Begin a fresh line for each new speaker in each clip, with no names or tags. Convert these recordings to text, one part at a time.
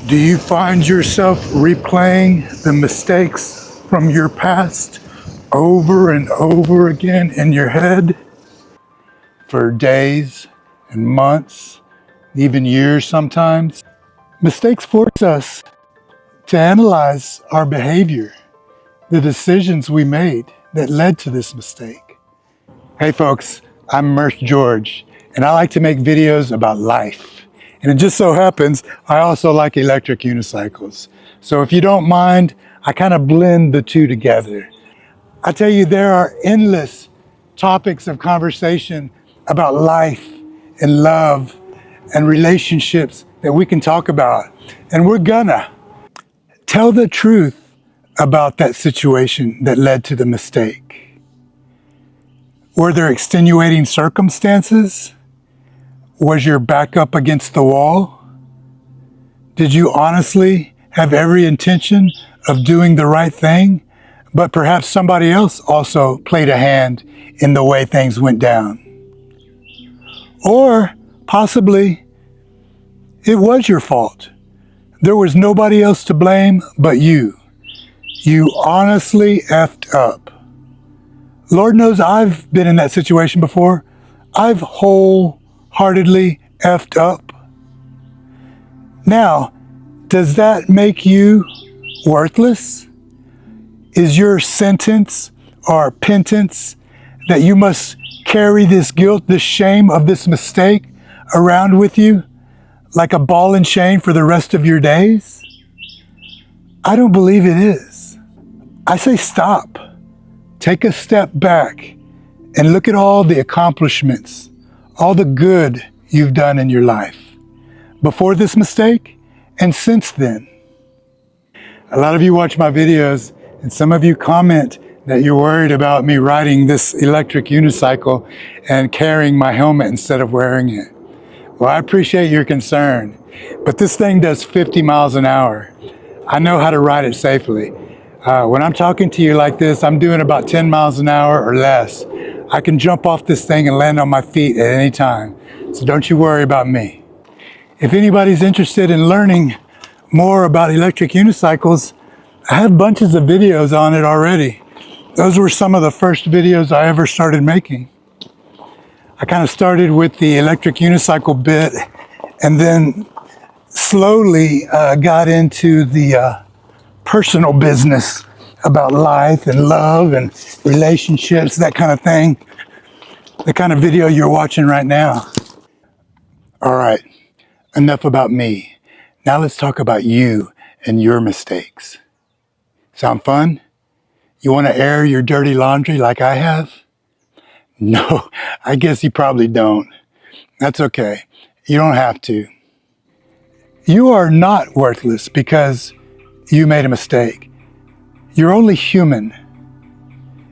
Do you find yourself replaying the mistakes from your past over and over again in your head for days and months, even years sometimes? Mistakes force us to analyze our behavior, the decisions we made that led to this mistake. Hey folks, I'm Mursegeorge, and I like to make videos about life. And it just so happens, I also like electric unicycles. So if you don't mind, I kind of blend the two together. I tell you, there are endless topics of conversation about life and love and relationships that we can talk about. And we're gonna tell the truth about that situation that led to the mistake. Were there extenuating circumstances? Was your back up against the wall? Did you honestly have every intention of doing the right thing, but perhaps somebody else also played a hand in the way things went down? Or possibly it was your fault. There was nobody else to blame but you. You honestly effed up. Lord knows I've been in that situation before. I've wholeheartedly effed up. Now, does that make you worthless? Is your sentence or penance that you must carry this guilt, this shame of this mistake around with you like a ball and chain for the rest of your days? I don't believe it is. I say stop. Take a step back and look at all the accomplishments, all the good you've done in your life before this mistake and since then. A lot of you watch my videos and some of you comment that you're worried about me riding this electric unicycle and carrying my helmet instead of wearing it. Well, I appreciate your concern, but this thing does 50 miles an hour. I know how to ride it safely. When I'm talking to you like this, I'm doing about 10 miles an hour or less. I can jump off this thing and land on my feet at any time, so don't you worry about me. If anybody's interested in learning more about electric unicycles, I have bunches of videos on it already. Those were some of the first videos I ever started making. I kind of started with the electric unicycle bit and then slowly got into the personal business about life and love and relationships, that kind of thing. The kind of video you're watching right now. All right, enough about me. Now let's talk about you and your mistakes. Sound fun? You want to air your dirty laundry like I have? No, I guess you probably don't. That's okay. You don't have to. You are not worthless because you made a mistake. You're only human.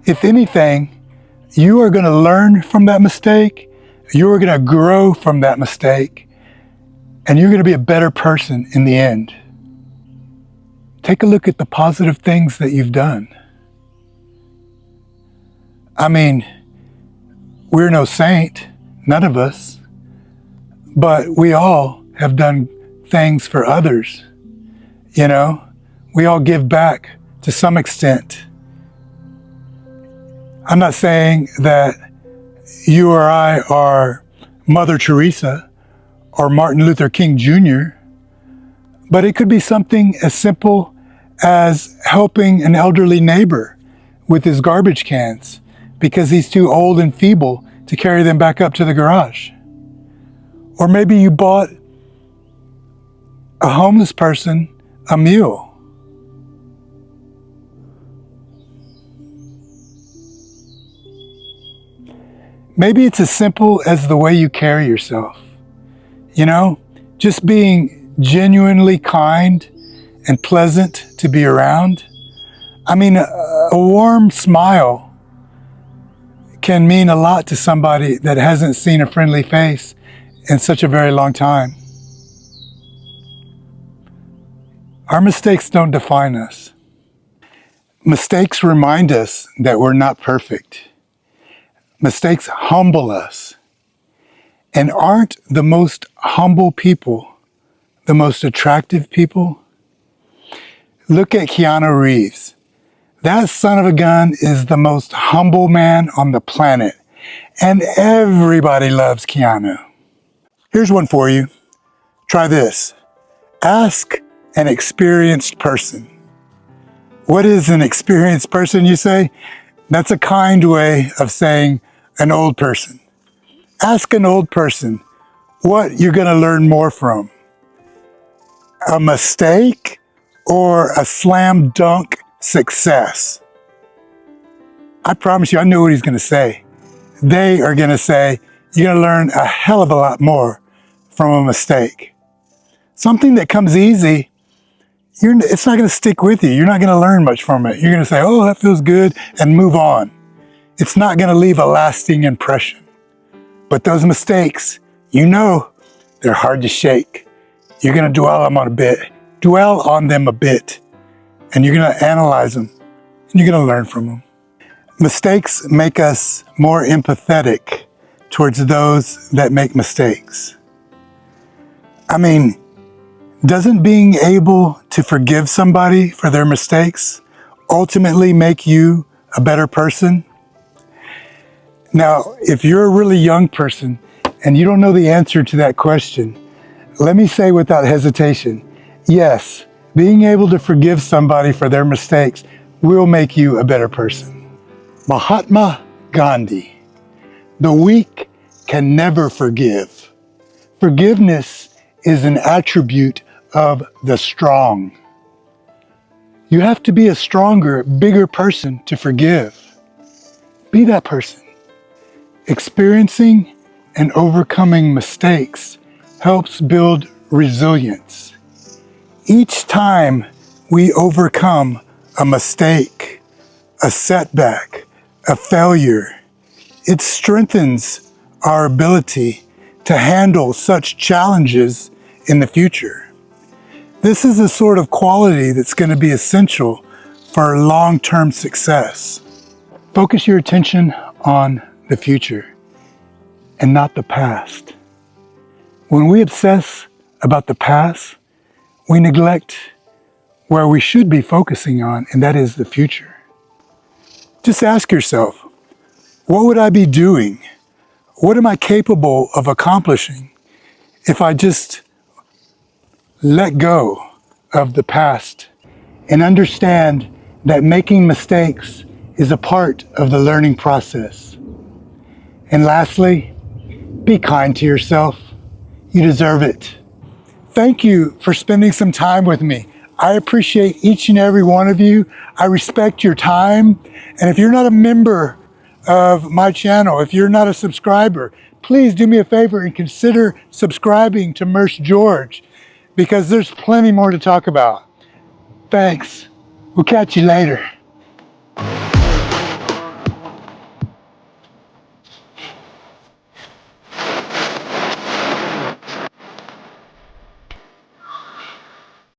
If anything, you are going to learn from that mistake. You are going to grow from that mistake. And you're going to be a better person in the end. Take a look at the positive things that you've done. I mean, we're no saint, none of us, but we all have done things for others. You know, we all give back to some extent. I'm not saying that you or I are Mother Teresa or Martin Luther King Jr., but it could be something as simple as helping an elderly neighbor with his garbage cans because he's too old and feeble to carry them back up to the garage. Or maybe you bought a homeless person a meal. Maybe it's as simple as the way you carry yourself. You know, just being genuinely kind and pleasant to be around. I mean, a warm smile can mean a lot to somebody that hasn't seen a friendly face in such a very long time. Our mistakes don't define us. Mistakes remind us that we're not perfect. Mistakes humble us. And aren't the most humble people the most attractive people? Look at Keanu Reeves. That son of a gun is the most humble man on the planet, and everybody loves Keanu. Here's one for you. Try this. Ask an experienced person. What is an experienced person, you say? That's a kind way of saying an old person. Ask an old person what you're going to learn more from. A mistake or a slam dunk success? I promise you, I know what he's going to say. They are going to say, you're going to learn a hell of a lot more from a mistake. Something that comes easy, it's not going to stick with you. You're not going to learn much from it. You're going to say, oh, that feels good, and move on. It's not going to leave a lasting impression. But those mistakes, they're hard to shake. You're going to dwell on them a bit, and you're going to analyze them, and you're going to learn from them. Mistakes make us more empathetic towards those that make mistakes. I mean, doesn't being able to forgive somebody for their mistakes ultimately make you a better person? Now, if you're a really young person and you don't know the answer to that question, let me say without hesitation, yes, being able to forgive somebody for their mistakes will make you a better person. Mahatma Gandhi: the weak can never forgive. Forgiveness is an attribute of the strong. You have to be a stronger, bigger person to forgive. Be that person. Experiencing and overcoming mistakes helps build resilience. Each time we overcome a mistake, a setback, a failure, it strengthens our ability to handle such challenges in the future. This is the sort of quality that's going to be essential for long-term success. Focus your attention on the future and not the past. When we obsess about the past, we neglect where we should be focusing on, and that is the future. Just ask yourself, what would I be doing? What am I capable of accomplishing if I just let go of the past and understand that making mistakes is a part of the learning process? And lastly, be kind to yourself. You deserve it. Thank you for spending some time with me. I appreciate each and every one of you. I respect your time. And if you're not a member of my channel, if you're not a subscriber, please do me a favor and consider subscribing to Mursegeorge, because there's plenty more to talk about. Thanks. We'll catch you later.